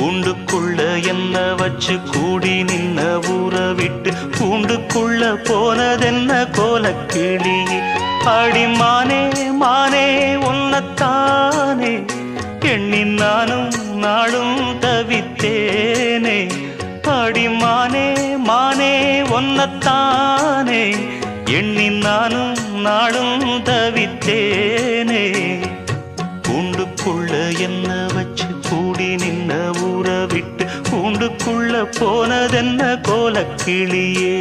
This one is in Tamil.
கூண்டுக்குள்ள என்ன வச்சு கூடி நின்ன ஊற விட்டு கூண்டுக்குள்ள போனதென்ன கோலக்கிளி. அடி மானே மானே உன்னத்தானே எண்ணி நானும் நாளும் தவித்தேனே. அடி மானே மானே உன்னத்தானே எண்ணி நானும் நாளும் தவித்தேனே. கூண்டுக்குள்ள என்ன வச்சு கூடி நின்ன ஊற விட்டு கூண்டுக்குள்ள போனதென்ன கோலக்கிளியே.